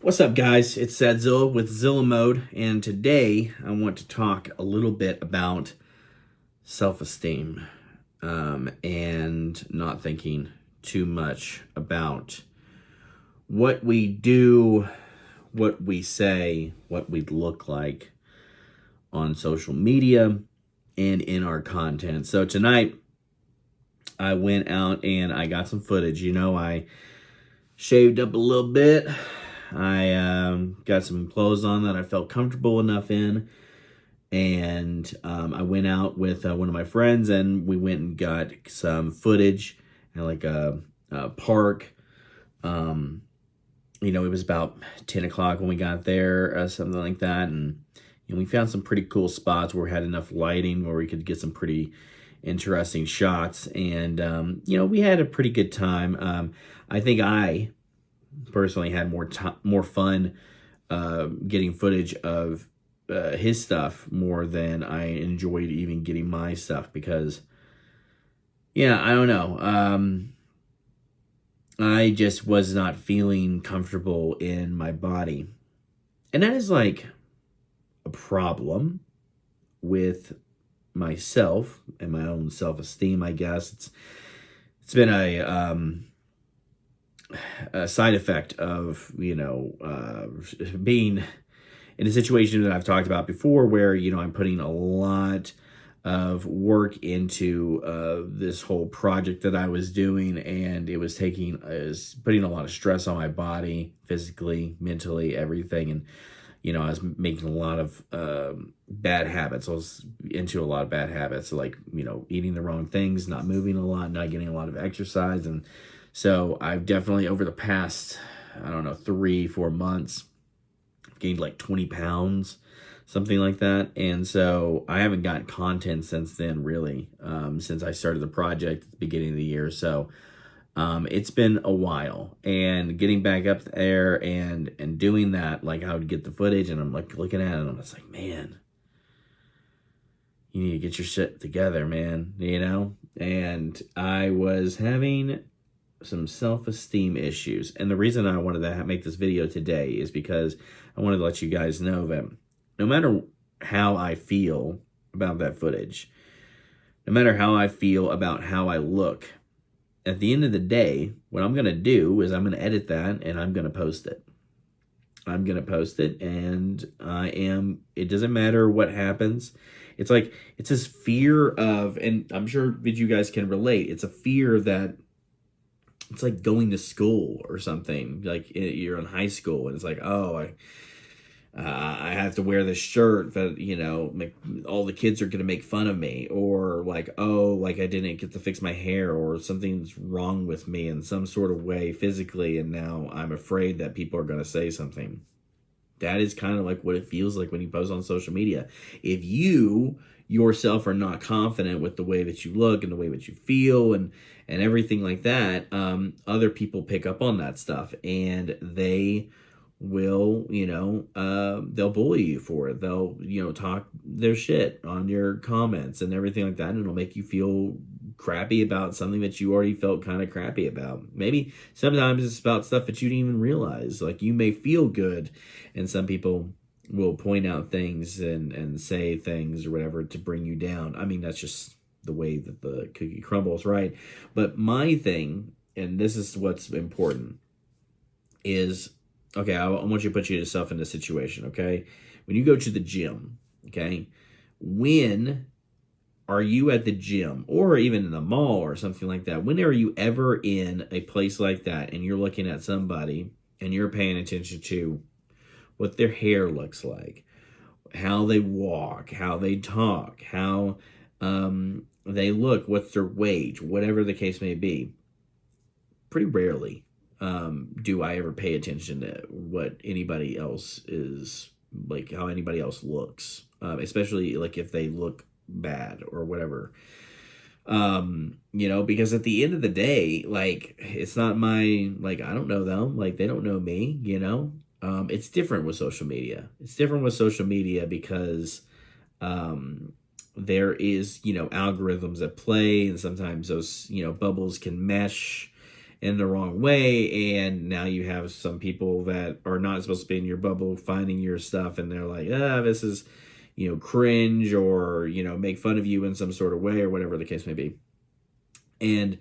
What's up, guys? It's Zilla with Zilla Mode, and today I want to talk a little bit about self-esteem and not thinking too much about what we do, what we say, what we look like on social media and in our content. So tonight I went out and I got some footage. I shaved up a little bit. I got some clothes on that I felt comfortable enough in. And I went out with one of my friends and we went and got some footage at like a park. It was about 10 o'clock when we got there, something like that. And we found some pretty cool spots where we had enough lighting where we could get some pretty interesting shots. And, we had a pretty good time. I think I personally had more fun getting footage of his stuff more than I enjoyed even getting my stuff because, I don't know. I just was not feeling comfortable in my body. And that is like a problem with myself and my own self-esteem, I guess. It's been a side effect of, being in a situation that I've talked about before where, I'm putting a lot of work into this whole project that I was doing, and it was putting a lot of stress on my body, physically, mentally, everything. And, I was making a lot of bad habits. I was into a lot of bad habits, like, eating the wrong things, not moving a lot, not getting a lot of exercise. And so I've definitely, over the past, 3-4 months, gained like 20 pounds, something like that. And so I haven't gotten content since then, really, since I started the project at the beginning of the year. So it's been a while, and getting back up there and doing that, like I would get the footage and I'm like looking at it and I'm just like, man, you need to get your shit together, man, And I was having some self-esteem issues. And the reason I wanted to make this video today is because I wanted to let you guys know that no matter how I feel about that footage, no matter how I feel about how I look, at the end of the day, what I'm going to do is I'm going to edit that and I'm going to post it. I'm going to post it, and it doesn't matter what happens. It's like, it's this fear of, and I'm sure that you guys can relate, it's a fear that it's like going to school or something. Like you're in high school and it's like, oh, I have to wear this shirt that, all the kids are going to make fun of me. Or like, oh, like I didn't get to fix my hair, or something's wrong with me in some sort of way physically. And now I'm afraid that people are going to say something. That is kind of like what it feels like when you post on social media. If you yourself are not confident with the way that you look and the way that you feel and everything like that, other people pick up on that stuff, and they will, they'll bully you for it. They'll, talk their shit on your comments and everything like that, and it'll make you feel crappy about something that you already felt kind of crappy about. Maybe sometimes it's about stuff that you didn't even realize. Like, you may feel good, and some people will point out things and say things or whatever to bring you down. I mean, that's just the way that the cookie crumbles, right? But my thing, and this is what's important, is, okay, I want you to put yourself in this situation, okay? When you go to the gym, okay, when are you at the gym, or even in the mall or something like that? When are you ever in a place like that and you're looking at somebody and you're paying attention to what their hair looks like, how they walk, how they talk, how they look, what's their weight, whatever the case may be? Pretty rarely do I ever pay attention to what anybody else is, like how anybody else looks, especially like if they look bad or whatever. Because at the end of the day, like, it's not my, like, I don't know them, like they don't know me, it's different with social media. It's different with social media because there is, algorithms at play, and sometimes those, bubbles can mesh in the wrong way, and now you have some people that are not supposed to be in your bubble finding your stuff, and they're like, this is, cringe, or, make fun of you in some sort of way, or whatever the case may be. And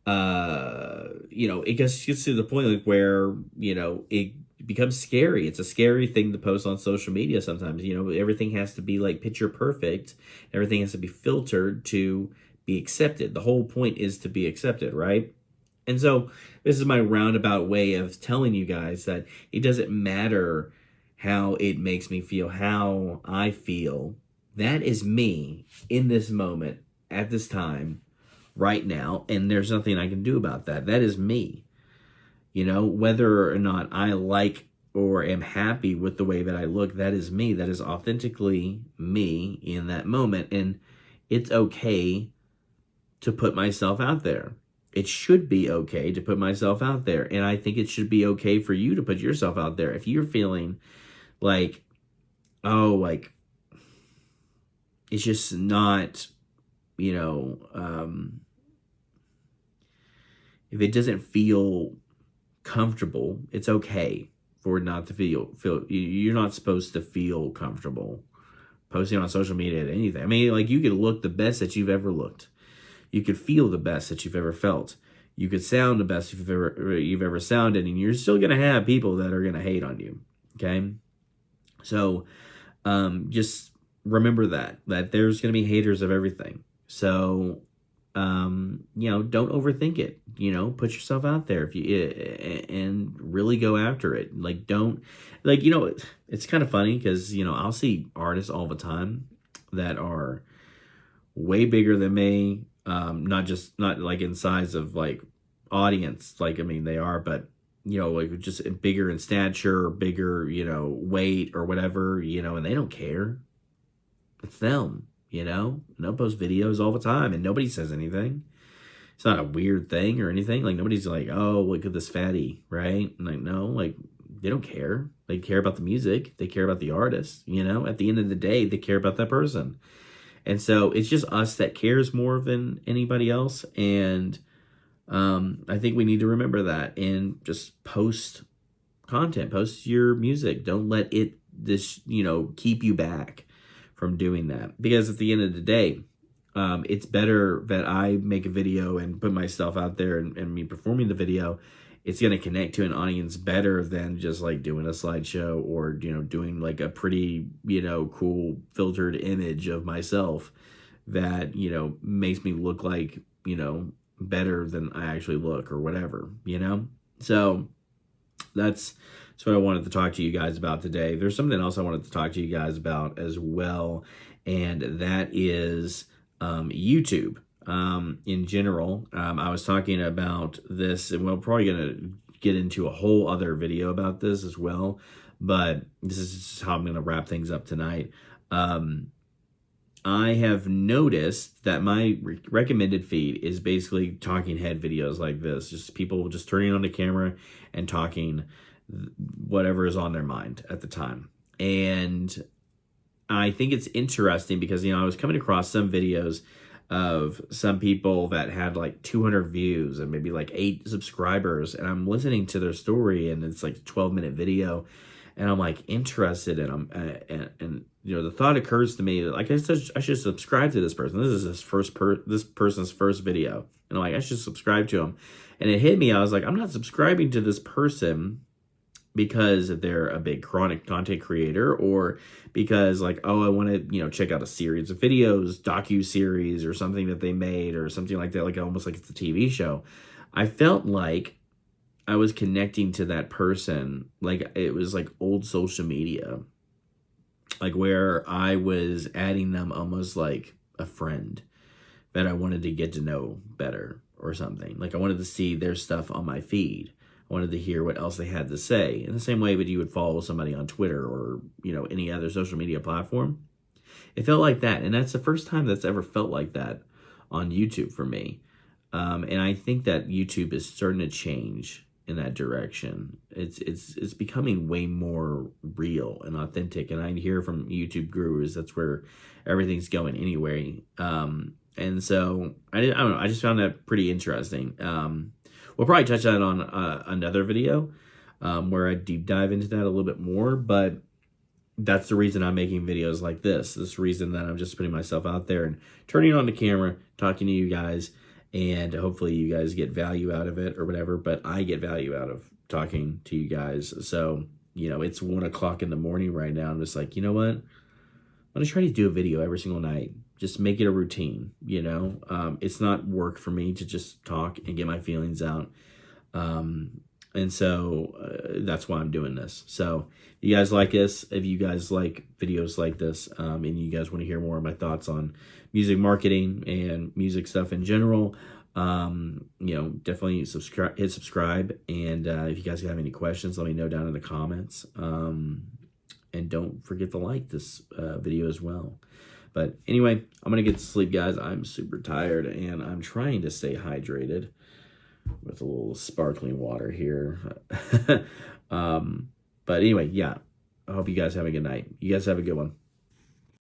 it gets to the point like where, it becomes scary. It's a scary thing to post on social media sometimes. Everything has to be like picture perfect. Everything has to be filtered to be accepted. The whole point is to be accepted, right? And so this is my roundabout way of telling you guys that it doesn't matter how it makes me feel, how I feel. That is me in this moment, at this time, right now, and there's nothing I can do about that. That is me. Whether or not I like or am happy with the way that I look, that is me. That is authentically me in that moment, and it's okay to put myself out there. It should be okay to put myself out there, and I think it should be okay for you to put yourself out there. If you're feeling like, it's just not, if it doesn't feel comfortable, it's okay for it not to feel. You're not supposed to feel comfortable posting on social media at anything. I mean, like, you could look the best that you've ever looked. You could feel the best that you've ever felt. You could sound the best you've ever sounded, and you're still gonna have people that are gonna hate on you. Okay, so just remember that there's gonna be haters of everything. So don't overthink it. Put yourself out there and really go after it. It's kind of funny because, I'll see artists all the time that are way bigger than me. Not like in size of like audience. Like, I mean, they are, but, like just bigger in stature, bigger, weight or whatever, and they don't care. It's them. They'll post videos all the time and nobody says anything. It's not a weird thing or anything. Like, nobody's like, oh, look at this fatty, right? And like, no, like, they don't care. They care about the music. They care about the artist. At the end of the day, they care about that person. And so it's just us that cares more than anybody else. And I think we need to remember that and just post content, post your music. Don't let this keep you back from doing that, because at the end of the day, it's better that I make a video and put myself out there and me performing the video. It's going to connect to an audience better than just like doing a slideshow or, doing like a pretty, cool filtered image of myself that, makes me look like, better than I actually look or whatever, So that's what I wanted to talk to you guys about today. There's something else I wanted to talk to you guys about as well, and that is YouTube in general. I was talking about this, and we're probably going to get into a whole other video about this as well, but this is just how I'm going to wrap things up tonight. I have noticed that my recommended feed is basically talking head videos like this, just people just turning on the camera and talking whatever is on their mind at the time. And I think it's interesting because, I was coming across some videos of some people that had like 200 views and maybe like 8 subscribers, and I'm listening to their story and it's like a 12-minute video, and I'm like interested in them, and the thought occurs to me, like, I should subscribe to this person. This is this person's first video, and I'm like, I should subscribe to him. And it hit me. I was like, I'm not subscribing to this person because they're a big chronic content creator, or because like, oh, I want to, check out a series of videos, docu-series or something that they made or something like that, like almost like it's a TV show. I felt like I was connecting to that person like it was like old social media, like where I was adding them almost like a friend that I wanted to get to know better or something. Like, I wanted to see their stuff on my feed. I wanted to hear what else they had to say. In the same way that you would follow somebody on Twitter or, any other social media platform. It felt like that. And that's the first time that's ever felt like that on YouTube for me. And I think that YouTube is starting to change in that direction. It's becoming way more real and authentic. And I hear from YouTube gurus that's where everything's going anyway. And so I don't know. I just found that pretty interesting. we'll probably touch that on another video where I deep dive into that a little bit more. But that's the reason I'm making videos like this. This is the reason that I'm just putting myself out there and turning on the camera, talking to you guys, and hopefully you guys get value out of it or whatever. But I get value out of talking to you guys. So, you know, it's 1 o'clock in the morning right now. I'm just like, you know what? I'm going to try to do a video every single night. Just make it a routine, you know. It's not work for me to just talk and get my feelings out. And so that's why I'm doing this. So if you guys like this, if you guys like videos like this, and you guys want to hear more of my thoughts on music marketing and music stuff in general, you know, definitely hit subscribe. And if you guys have any questions, let me know down in the comments. And don't forget to like this video as well. But anyway, I'm going to get to sleep, guys. I'm super tired, and I'm trying to stay hydrated with a little sparkling water here. But anyway, yeah, I hope you guys have a good night. You guys have a good one.